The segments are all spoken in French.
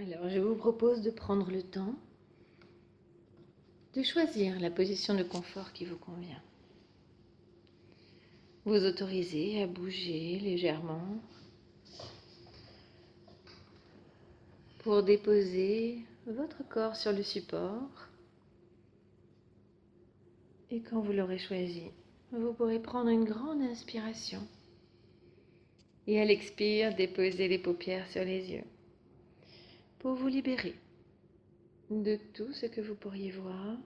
Alors, je vous propose de prendre le temps de choisir la position de confort qui vous convient. Vous autorisez à bouger légèrement pour déposer votre corps sur le support. Et quand vous l'aurez choisi, vous pourrez prendre une grande inspiration et à l'expire, déposer les paupières sur les yeux pour vous libérer de tout ce que vous pourriez voir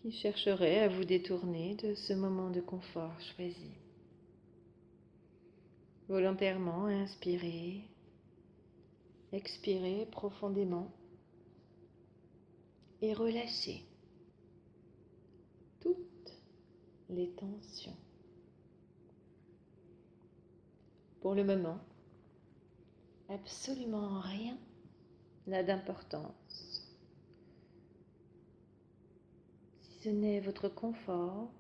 qui chercherait à vous détourner de ce moment de confort choisi. Volontairement, inspirez, expirez profondément et relâchez toutes les tensions. Pour le moment, absolument rien n'a d'importance. Si ce n'est votre confort,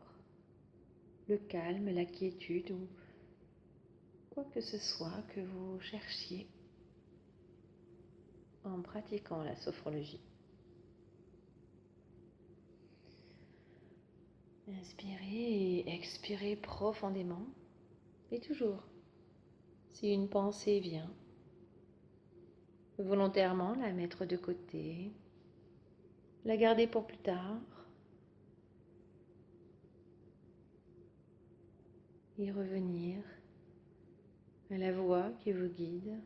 le calme, la quiétude ou quoi que ce soit que vous cherchiez en pratiquant la sophrologie. Inspirez et expirez profondément et toujours, si une pensée vient, volontairement la mettre de côté, la garder pour plus tard, y revenir à la voix qui vous guide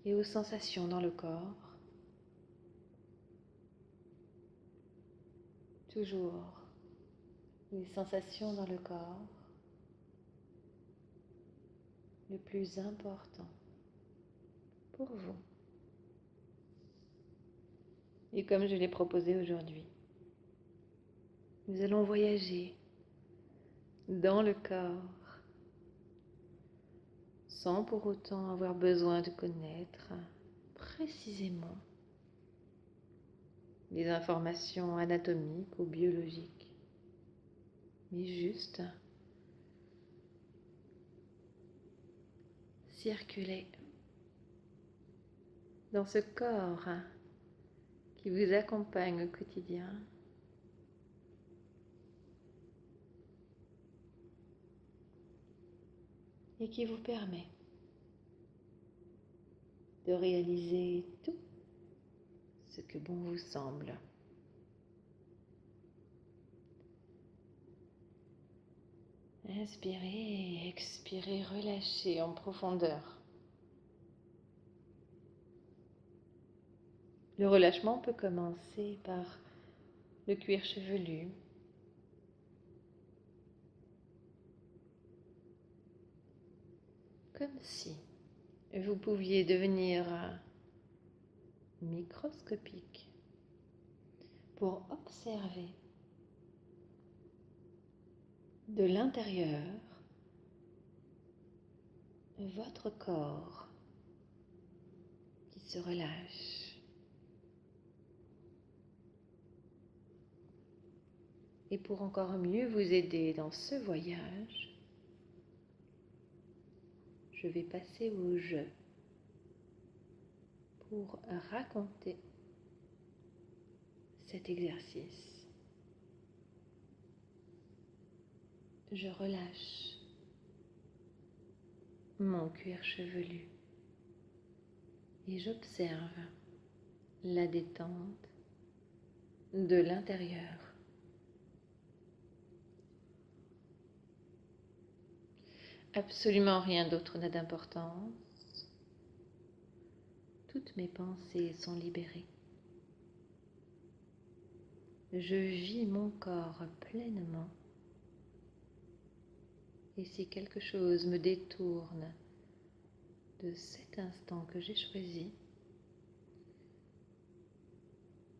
et aux sensations dans le corps. Toujours les sensations dans le corps, le plus important pour vous. Et comme je l'ai proposé aujourd'hui, nous allons voyager dans le corps sans pour autant avoir besoin de connaître précisément les informations anatomiques ou biologiques, mais juste circuler dans ce corps qui vous accompagne au quotidien et qui vous permet de réaliser tout ce que bon vous semble. Inspirez et expirez, relâchez en profondeur. Le relâchement peut commencer par le cuir chevelu, comme si vous pouviez devenir microscopique pour observer de l'intérieur votre corps qui se relâche. Et pour encore mieux vous aider dans ce voyage, je vais passer au jeu pour raconter cet exercice. Je relâche mon cuir chevelu et j'observe la détente de l'intérieur. Absolument rien d'autre n'a d'importance. Toutes mes pensées sont libérées. Je vis mon corps pleinement. Et si quelque chose me détourne de cet instant que j'ai choisi,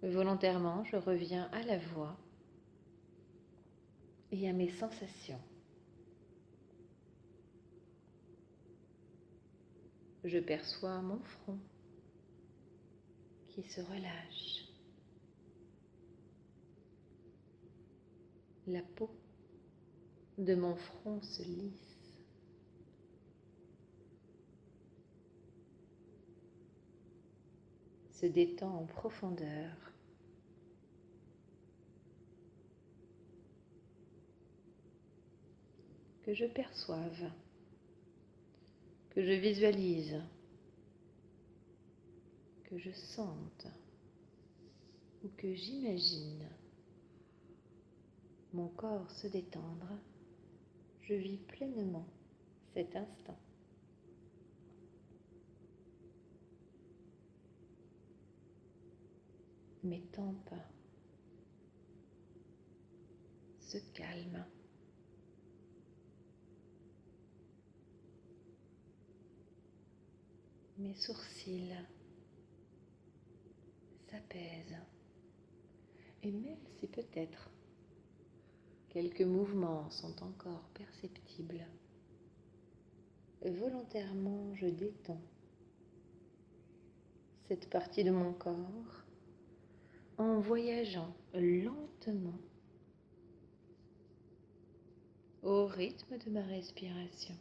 volontairement, je reviens à la voix et à mes sensations. Je perçois mon front qui se relâche. La peau de mon front se lisse. se détend en profondeur. Que je perçoive, que je visualise, que je sente ou que j'imagine mon corps se détendre, je vis pleinement cet instant. Mes tempes se calment. Mes sourcils s'apaisent. Et même si peut-être quelques mouvements sont encore perceptibles, volontairement je détends cette partie de mon corps en voyageant lentement au rythme de ma respiration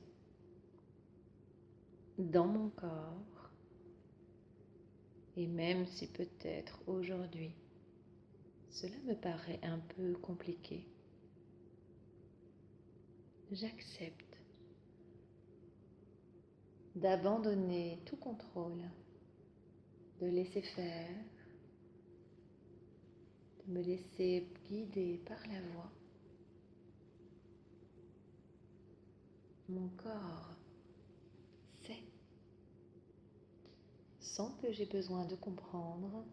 dans mon corps. Et même si peut-être aujourd'hui cela me paraît un peu compliqué, j'accepte d'abandonner tout contrôle, de laisser faire, de me laisser guider par la voix. Mon corps sait, sans que j'ai besoin de comprendre,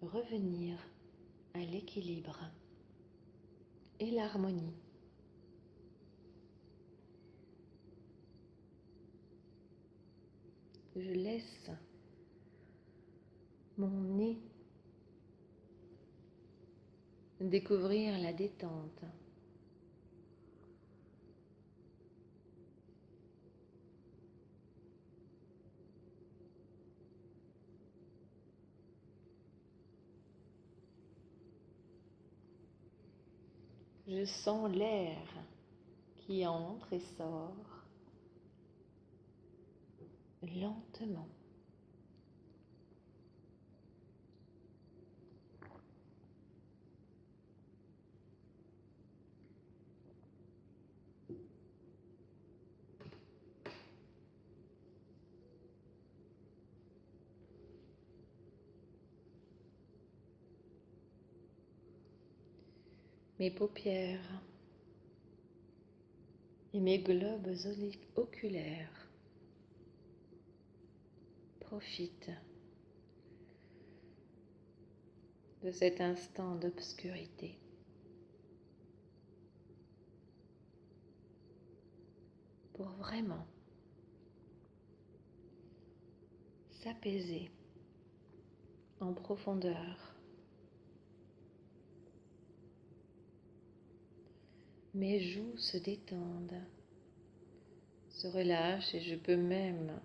revenir à l'équilibre et l'harmonie. Je laisse mon nez découvrir la détente. Je sens l'air qui entre et sort lentement. Mes paupières et mes globes oculaires profitent de cet instant d'obscurité pour vraiment s'apaiser en profondeur. Mes joues se détendent, se relâchent et je peux même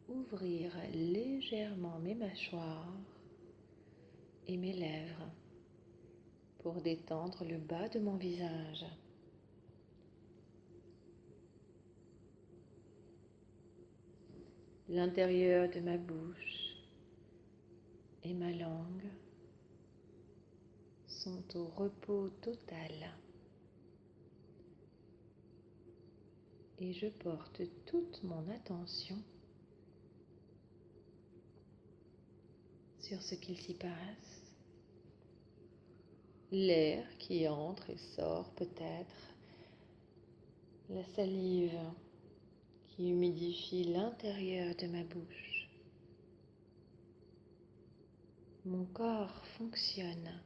ouvrir légèrement mes mâchoires et mes lèvres pour détendre le bas de mon visage. L'intérieur de ma bouche et ma langue sont au repos total. Et je porte toute mon attention sur ce qu'il s'y passe, l'air qui entre et sort peut-être, la salive qui humidifie l'intérieur de ma bouche. Mon corps fonctionne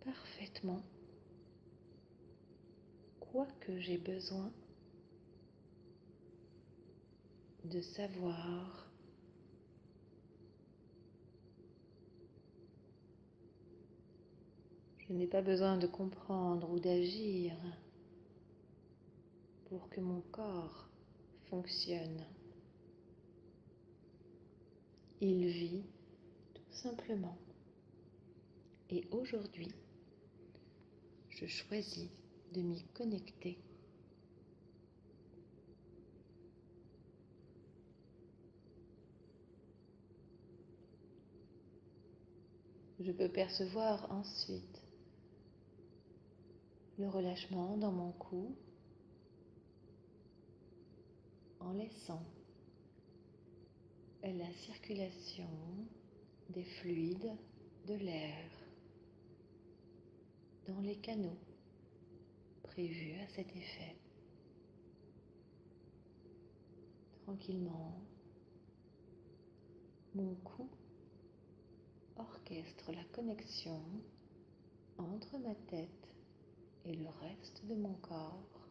parfaitement, quoique j'ai besoin de savoir je n'ai pas besoin de comprendre ou d'agir pour que mon corps fonctionne. Il vit tout simplement Et aujourd'hui, je choisis de m'y connecter. Je peux percevoir ensuite le relâchement dans mon cou en laissant la circulation des fluides de l'air dans les canaux prévus à cet effet. Tranquillement, mon cou orchestre la connexion entre ma tête et le reste de mon corps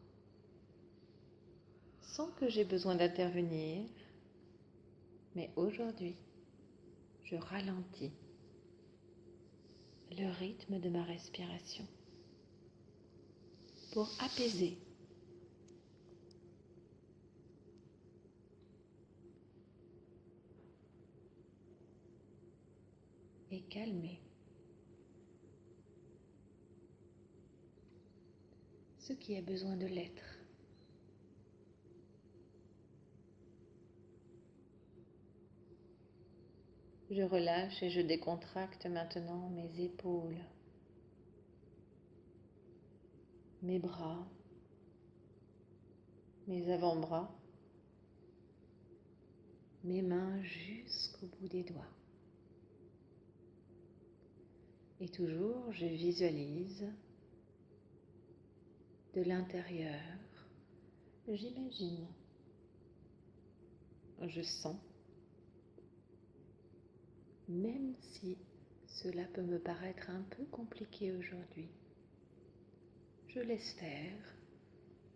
sans que j'aie besoin d'intervenir, mais aujourd'hui, je ralentis le rythme de ma respiration pour apaiser et calmer ce qui a besoin de l'être. Je relâche et je décontracte maintenant mes épaules, mes bras, mes avant-bras, mes mains jusqu'au bout des doigts. Et toujours, je visualise de l'intérieur, j'imagine, je sens, même si cela peut me paraître un peu compliqué aujourd'hui. Je laisse faire,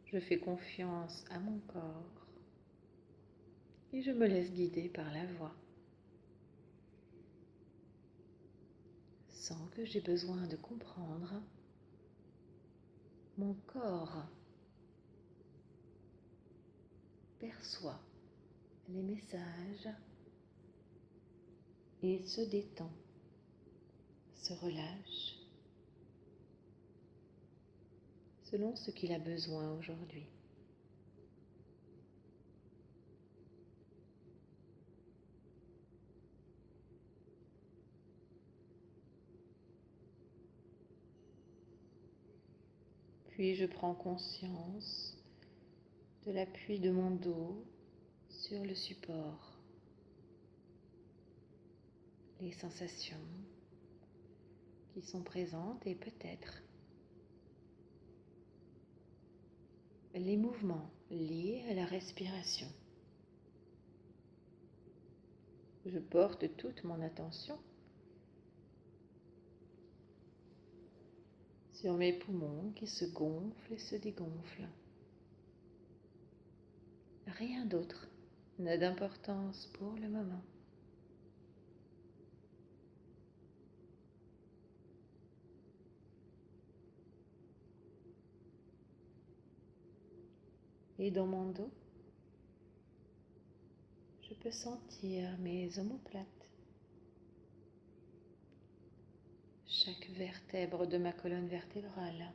je fais confiance à mon corps et je me laisse guider par la voix, sans que j'aie besoin de comprendre. Mon corps perçoit les messages et se détend, se relâche selon ce qu'il a besoin aujourd'hui. Puis je prends conscience de l'appui de mon dos sur le support, les sensations qui sont présentes et peut-être les mouvements liés à la respiration. Je porte toute mon attention sur mes poumons qui se gonflent et se dégonflent. Rien d'autre n'a d'importance pour le moment. Et dans mon dos, je peux sentir mes omoplates. Chaque vertèbre de ma colonne vertébrale.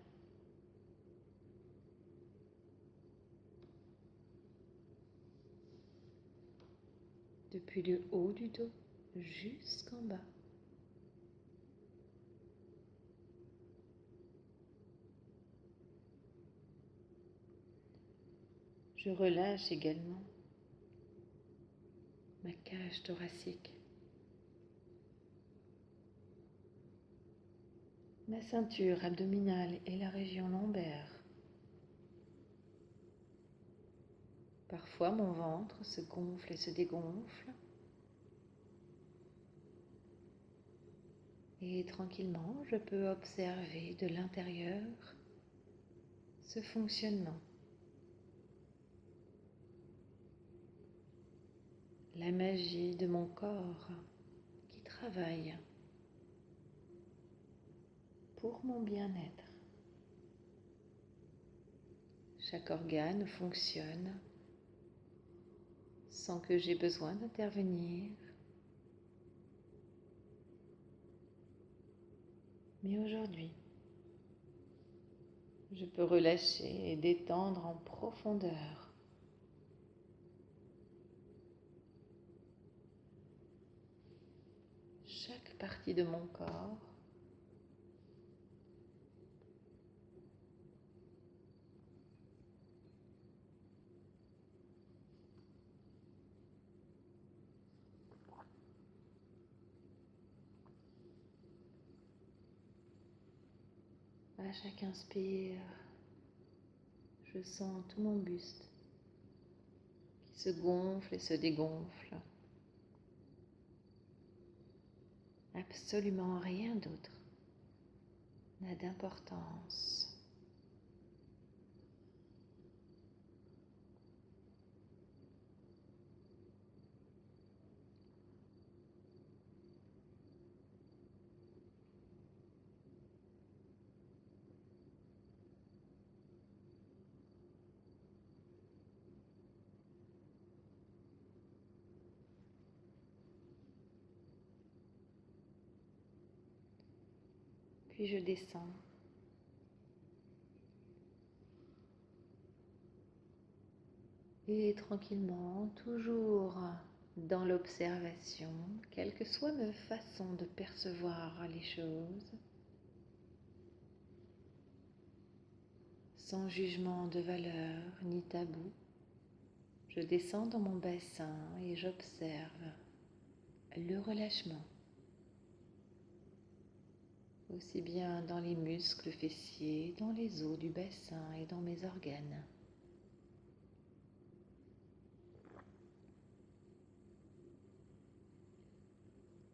Depuis le haut du dos jusqu'en bas. Je relâche également ma cage thoracique, ma ceinture abdominale et la région lombaire. Parfois, mon ventre se gonfle et se dégonfle. Et tranquillement, je peux observer de l'intérieur ce fonctionnement. La magie de mon corps qui travaille pour mon bien-être. Chaque organe fonctionne sans que j'aie besoin d'intervenir. Mais aujourd'hui, je peux relâcher et détendre en profondeur. Chaque partie de mon corps. À chaque inspire, je sens tout mon buste qui se gonfle et se dégonfle. Absolument rien d'autre n'a d'importance. Puis je descends et tranquillement, toujours dans l'observation, quelle que soit ma façon de percevoir les choses, sans jugement de valeur ni tabou, je descends dans mon bassin et j'observe le relâchement, aussi bien dans les muscles fessiers, dans les os du bassin et dans mes organes.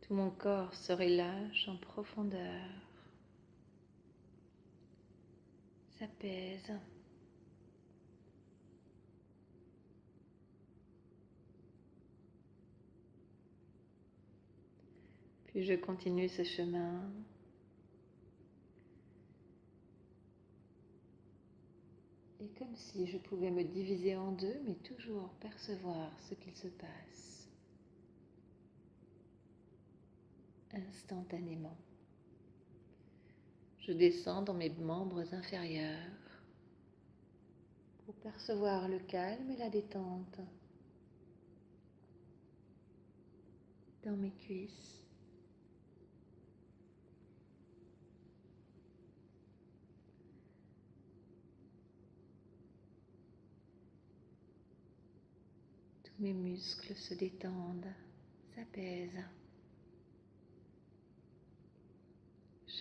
Tout mon corps se relâche en profondeur, s'apaise. Puis je continue ce chemin et comme si je pouvais me diviser en deux, mais toujours percevoir ce qu'il se passe instantanément. Je descends dans mes membres inférieurs pour percevoir le calme et la détente dans mes cuisses, tous mes muscles se détendent, s'apaisent.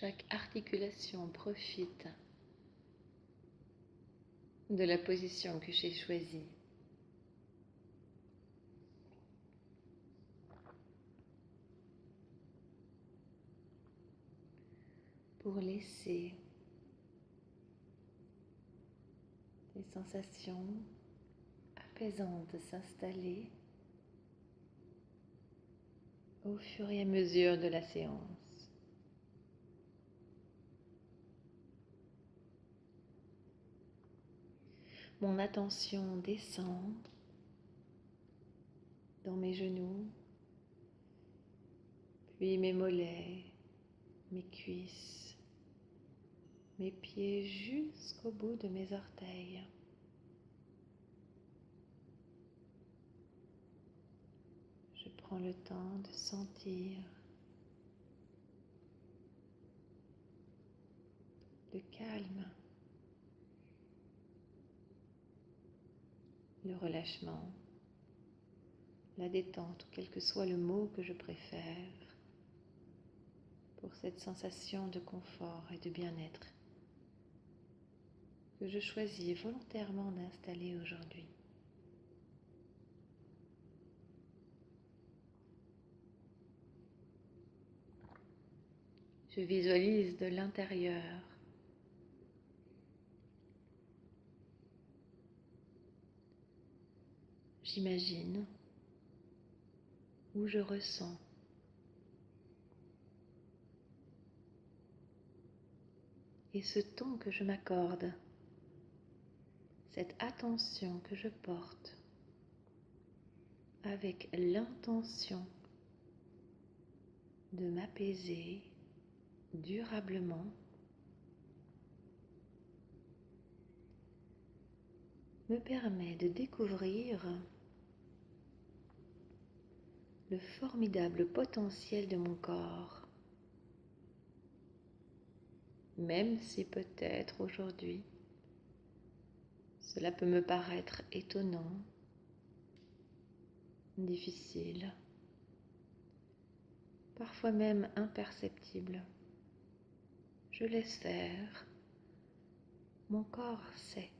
Chaque articulation profite de la position que j'ai choisie. Pour laisser les sensations apaisantes s'installer au fur et à mesure de la séance. Mon attention descend dans mes genoux, puis mes mollets, mes cuisses, mes pieds jusqu'au bout de mes orteils. Je prends le temps de sentir le calme, le relâchement, la détente, ou quel que soit le mot que je préfère, pour cette sensation de confort et de bien-être que je choisis volontairement d'installer aujourd'hui. Je visualise de l'intérieur j'imagine ou je ressens et ce temps que je m'accorde, cette attention que je porte avec l'intention de m'apaiser durablement me permet de découvrir le formidable potentiel de mon corps, même si peut-être aujourd'hui cela peut me paraître étonnant, difficile, parfois même imperceptible. Je laisse faire, mon corps sait.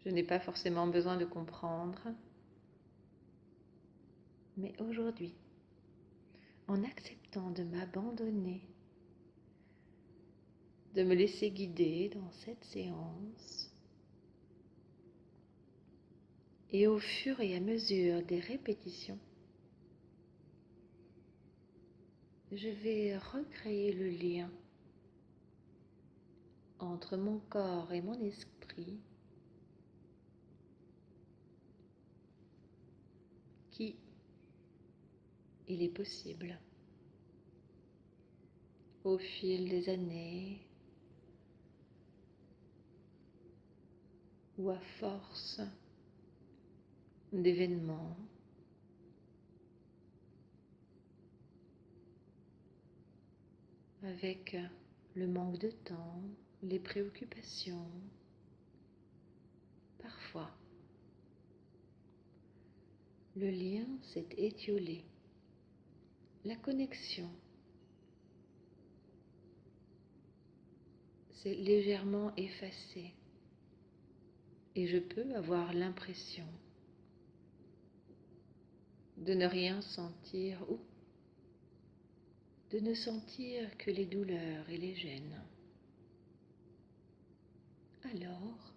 Je n'ai pas forcément besoin de comprendre, mais aujourd'hui, en acceptant de m'abandonner, de me laisser guider dans cette séance, et au fur et à mesure des répétitions, je vais recréer le lien entre mon corps et mon esprit qui, il est possible, au fil des années ou à force d'événements, avec le manque de temps, les préoccupations, parfois le lien s'est étiolé, la connexion s'est légèrement effacée et je peux avoir l'impression de ne rien sentir ou de ne sentir que les douleurs et les gênes. Alors,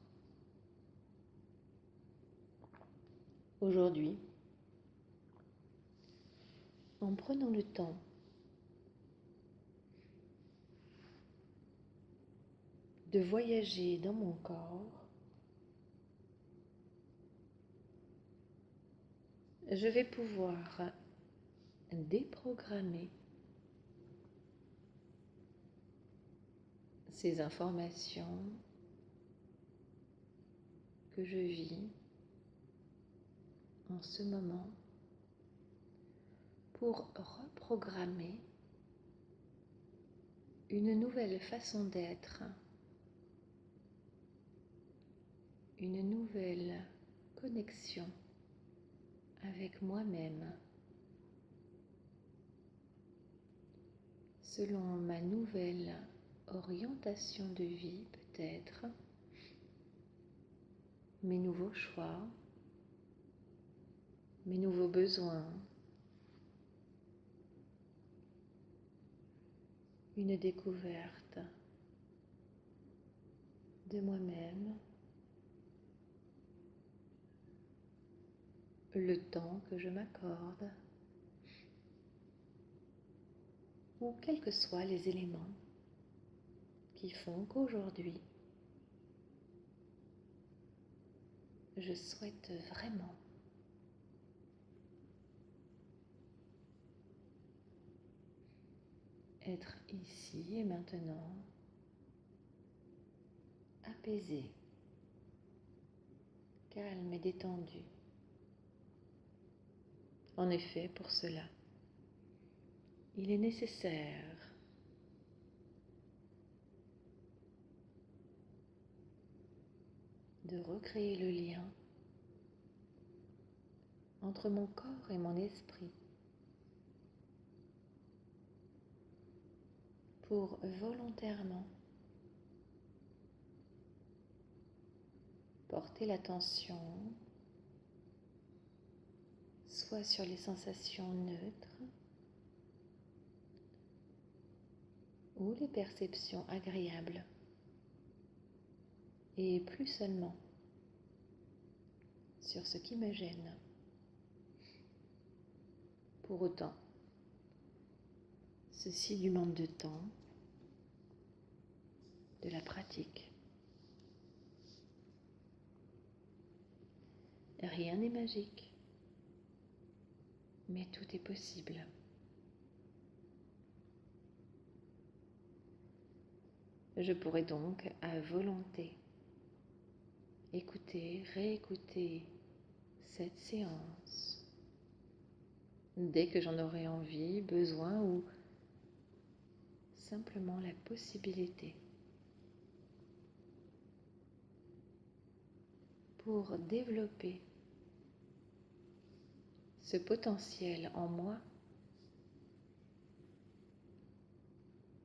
aujourd'hui, en prenant le temps de voyager dans mon corps, je vais pouvoir déprogrammer ces informations que je vis en ce moment pour reprogrammer une nouvelle façon d'être, une nouvelle connexion avec moi-même, selon ma nouvelle orientation de vie peut-être, mes nouveaux choix, mes nouveaux besoins, une découverte de moi-même, le temps que je m'accorde, ou quels que soient les éléments qui font qu'aujourd'hui, je souhaite vraiment être ici et maintenant, apaisé, calme et détendu. En effet, pour cela, il est nécessaire de recréer le lien entre mon corps et mon esprit pour volontairement porter l'attention soit sur les sensations neutres ou les perceptions agréables et plus seulement sur ce qui me gêne. Pour autant, ceci lui demande de temps, de la pratique. Rien n'est magique, mais tout est possible. Je pourrai donc à volonté écouter, réécouter cette séance dès que j'en aurai envie, besoin ou simplement la possibilité, pour développer ce potentiel en moi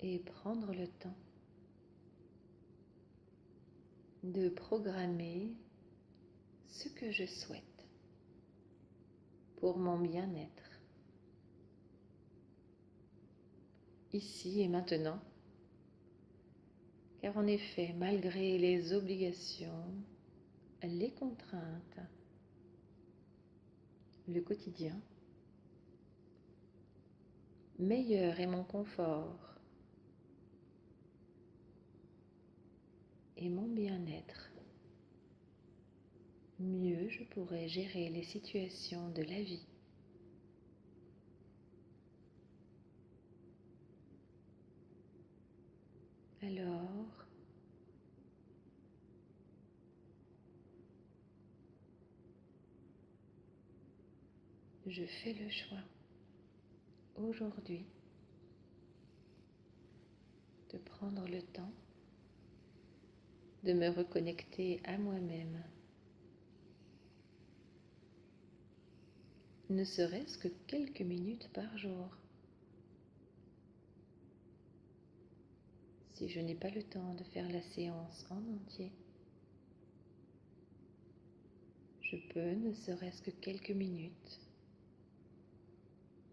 et prendre le temps de programmer ce que je souhaite pour mon bien-être, ici et maintenant, car en effet, malgré les obligations, les contraintes, le quotidien, meilleur est mon confort et mon bien-être, mieux je pourrai gérer les situations de la vie. Alors, je fais le choix aujourd'hui de prendre le temps de me reconnecter à moi-même, ne serait-ce que quelques minutes par jour. Si je n'ai pas le temps de faire la séance en entier, je peux, ne serait-ce que quelques minutes,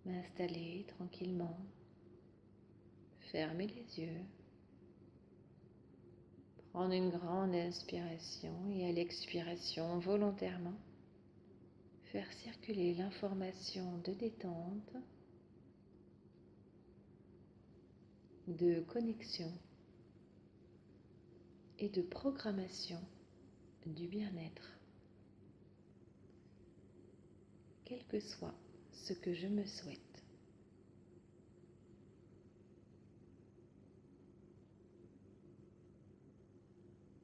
m'installer tranquillement, fermer les yeux, prendre une grande inspiration et à l'expiration volontairement, faire circuler l'information de détente, de connexion et de programmation du bien-être, quel que soit ce que je me souhaite.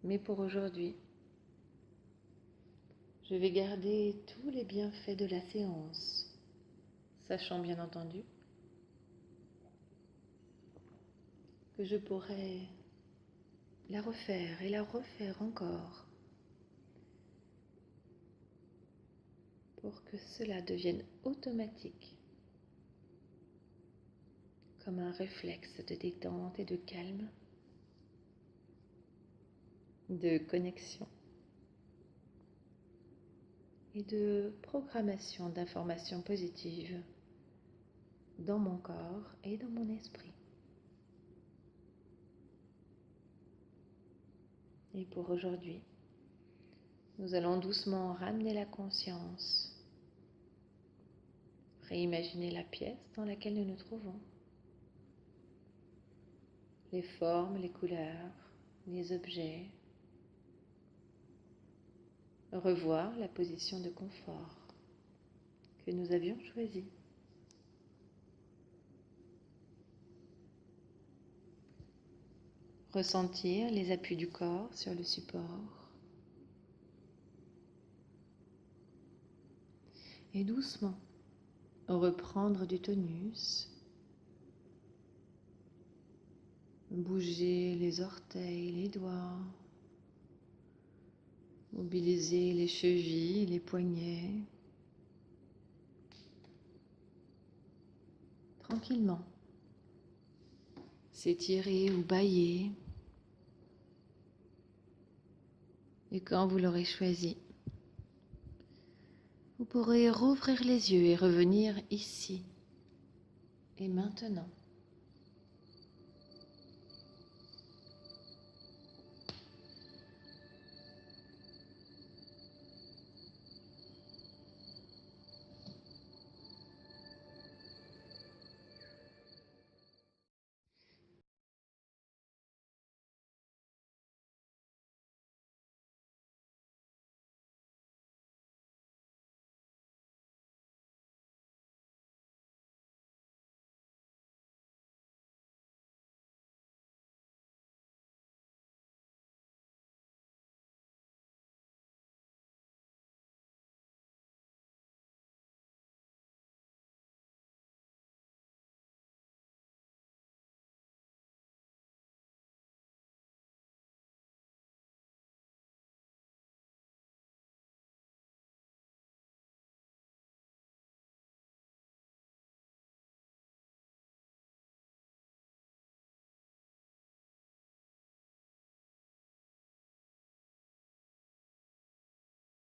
Mais pour aujourd'hui, je vais garder tous les bienfaits de la séance, sachant bien entendu que je pourrai la refaire et la refaire encore pour que cela devienne automatique, comme un réflexe de détente et de calme, de connexion et de programmation d'informations positives dans mon corps et dans mon esprit. Et pour aujourd'hui, nous allons doucement ramener la conscience, réimaginer la pièce dans laquelle nous nous trouvons, les formes, les couleurs, les objets, revoir la position de confort que nous avions choisie. Ressentir les appuis du corps sur le support et doucement reprendre du tonus, bouger les orteils, les doigts, mobiliser les chevilles, les poignets, tranquillement, s'étirer ou bâiller. Et quand vous l'aurez choisi, vous pourrez rouvrir les yeux et revenir ici et maintenant.